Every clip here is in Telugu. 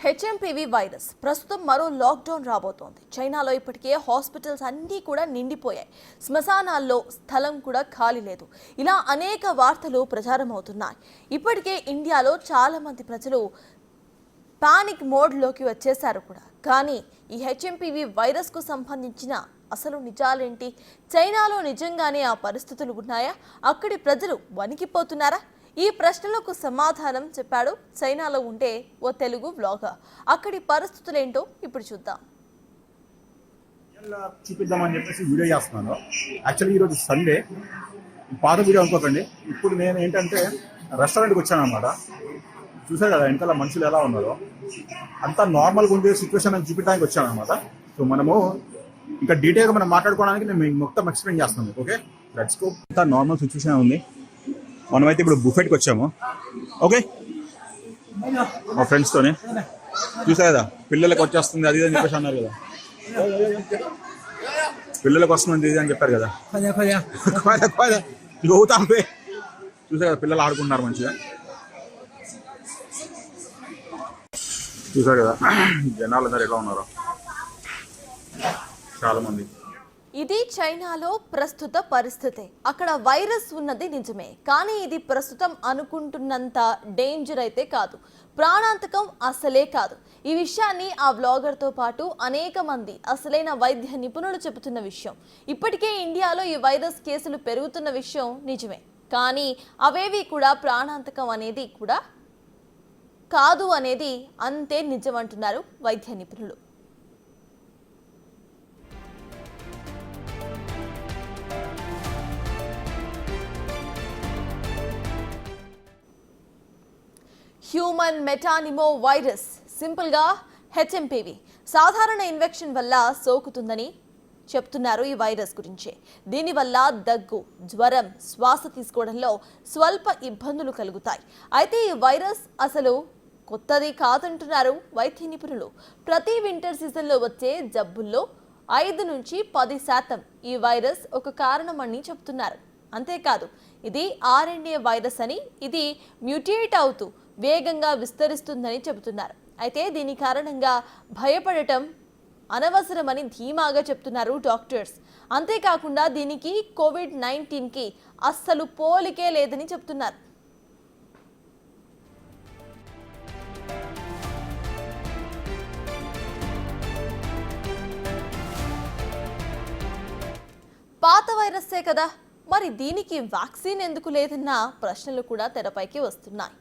హెచ్ఎంపీవీ వైరస్ ప్రస్తుతం మరో లాక్డౌన్ రాబోతోంది. చైనాలో ఇప్పటికే హాస్పిటల్స్ అన్నీ కూడా నిండిపోయాయి. శ్మశానాల్లో స్థలం కూడా ఖాళీ లేదు. ఇలా అనేక వార్తలు ప్రచారం అవుతున్నాయి. ఇప్పటికే ఇండియాలో చాలా మంది ప్రజలు పానిక్ మోడ్లోకి వచ్చేశారు కూడా. కానీ ఈ హెచ్ఎంపీవీ వైరస్కు సంబంధించిన అసలు నిజాలేంటి? చైనాలో నిజంగానే ఆ పరిస్థితులు ఉన్నాయా? అక్కడి ప్రజలు వణికిపోతున్నారా? ఈ ప్రశ్నలకు సమాధానం చెప్పాడు చైనాలో ఉండే ఓ తెలుగు వ్లాగర్. అక్కడి పరిస్థితులేంటో ఇప్పుడు చూద్దాం. చూపిద్దామని చెప్పేసి వీడియో చేస్తున్నాను. యాక్చువల్లీ ఈరోజు సండే, పాత వీడియో అనుకోకండి. ఇప్పుడు నేను ఏంటంటే రెస్టారెంట్కి వచ్చాను అనమాట. చూసారు కదా వెనకాల మనుషులు ఎలా ఉన్నారో, అంతా నార్మల్గా ఉండే సిచ్యువేషన్ అని చూపించడానికి వచ్చాను అనమాట. సో మనము ఇంకా డీటెయిల్గా మనం మాట్లాడుకోవడానికి నేను మీకు మొత్తం ఎక్స్ప్లెయిన్ చేస్తాను. Okay, let's go. అంతా నార్మల్ సిచ్యువేషన్ ఉంది. మనమైతే ఇప్పుడు బుఫెట్కి వచ్చాము. ఓకే, మా ఫ్రెండ్స్తోనే చూసా కదా, పిల్లలకు వచ్చేస్తుంది అది అని చెప్పేసి అన్నారు కదా, పిల్లలకు వస్తుంది ఇది అని చెప్పారు కదా. గౌతాంపే చూసా కదా, పిల్లలు ఆడుకుంటున్నారు మంచిగా. చూసారు కదా జనాలు అందరు ఎలా ఉన్నారో, చాలా మంది. ఇది చైనాలో ప్రస్తుత పరిస్థితి. అక్కడ వైరస్ ఉన్నది నిజమే, కానీ ఇది ప్రస్తుతం అనుకుంటున్నంత డేంజర్ అయితే కాదు, ప్రాణాంతకం అసలే కాదు. ఈ విషయాన్ని ఆ వ్లాగర్తో పాటు అనేక మంది అసలైన వైద్య నిపుణులు చెబుతున్న విషయం. ఇప్పటికే ఇండియాలో ఈ వైరస్ కేసులు పెరుగుతున్న విషయం నిజమే, కానీ అవేవి కూడా ప్రాణాంతకం అనేది కూడా కాదు అనేది అంతే నిజమంటున్నారు వైద్య నిపుణులు. హ్యూమన్ మెటానిమో వైరస్, సింపుల్గా హెచ్ఎంపీవీ, సాధారణ ఇన్ఫెక్షన్ వల్ల సోకుతుందని చెప్తున్నారు ఈ వైరస్ గురించి. దీనివల్ల దగ్గు, జ్వరం, శ్వాస తీసుకోవడంలో స్వల్ప ఇబ్బందులు కలుగుతాయి. అయితే ఈ వైరస్ అసలు కొత్తది కాదంటున్నారు వైద్య నిపుణులు. ప్రతి వింటర్ సీజన్లో వచ్చే జబ్బుల్లో 5 నుంచి 10% ఈ వైరస్ ఒక కారణమని చెప్తున్నారు. అంతేకాదు, ఇది RNA వైరస్ అని, ఇది మ్యూటేట్ అవుతూ వేగంగా విస్తరిస్తుందని చెబుతున్నారు. అయితే దీని కారణంగా భయపడటం అనవసరమని ధీమాగా చెప్తున్నారు డాక్టర్స్. అంతేకాకుండా దీనికి COVID-19కి అస్సలు పోలికే లేదని చెప్తున్నారు. పాత వైరస్సే కదా, మరి దీనికి వ్యాక్సిన్ ఎందుకు లేదన్న ప్రశ్నలు కూడా తెరపైకి వస్తున్నాయి.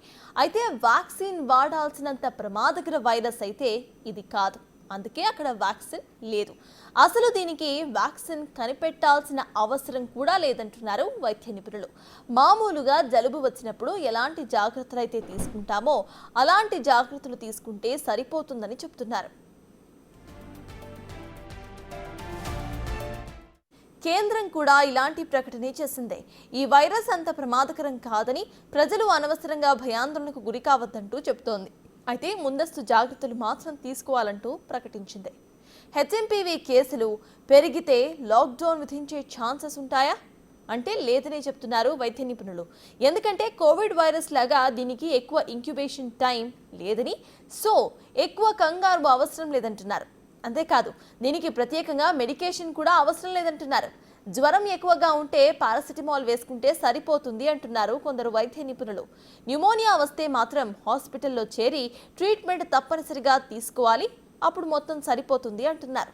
అయితే వ్యాక్సిన్ వాడాల్సినంత ప్రమాదకర వైరస్ అయితే ఇది కాదు, అందుకే అక్కడ వ్యాక్సిన్ లేదు. అసలు దీనికి వ్యాక్సిన్ కనిపెట్టాల్సిన అవసరం కూడా లేదంటున్నారు వైద్య నిపుణులు. మామూలుగా జలుబు వచ్చినప్పుడు ఎలాంటి జాగ్రత్తలు అయితే తీసుకుంటామో అలాంటి జాగ్రత్తలు తీసుకుంటే సరిపోతుందని చెప్తున్నారు. కేంద్రం కూడా ఇలాంటి ప్రకటనే చేసిందే. ఈ వైరస్ అంత ప్రమాదకరం కాదని, ప్రజలు అనవసరంగా భయాందోళనకు గురి కావద్దంటూ చెబుతోంది. అయితే ముందస్తు జాగ్రత్తలు మాత్రం తీసుకోవాలంటూ ప్రకటించింది. హెచ్ఎంపీవీ కేసులు పెరిగితే లాక్డౌన్ విధించే ఛాన్సెస్ ఉంటాయా అంటే లేదనే చెప్తున్నారు వైద్య నిపుణులు. ఎందుకంటే కోవిడ్ వైరస్ లాగా దీనికి ఎక్కువ ఇంక్యుబేషన్ టైం లేదని, సో ఎక్కువ కంగారు అవసరం లేదంటున్నారు. అంతేకాదు, దీనికి ప్రత్యేకంగా మెడికేషన్ కూడా అవసరం లేదంటున్నారు. జ్వరం ఎక్కువగా ఉంటే పారాసిటమాల్ వేసుకుంటే సరిపోతుంది అంటున్నారు కొందరు వైద్య నిపుణులు. న్యూమోనియా వస్తే మాత్రం హాస్పిటల్లో చేరి ట్రీట్మెంట్ తప్పనిసరిగా తీసుకోవాలి, అప్పుడు మొత్తం సరిపోతుంది అంటున్నారు.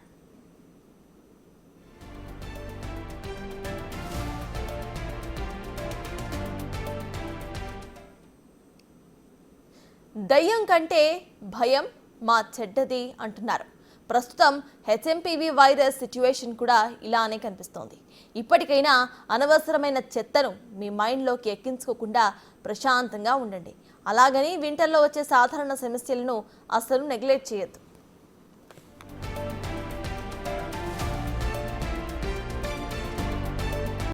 దయ్యం కంటే భయం మా చెడ్డది అంటున్నారు. ప్రస్తుతం హెచ్ఎంపీవీ వైరస్ సిచ్యువేషన్ కూడా ఇలానే కనిపిస్తోంది. ఇప్పటికైనా అనవసరమైన చెత్తను మీ మైండ్లోకి ఎక్కించుకోకుండా ప్రశాంతంగా ఉండండి. అలాగని వింటర్లో వచ్చే సాధారణ సమస్యలను అస్సలు నెగ్లెక్ట్ చేయొద్దు.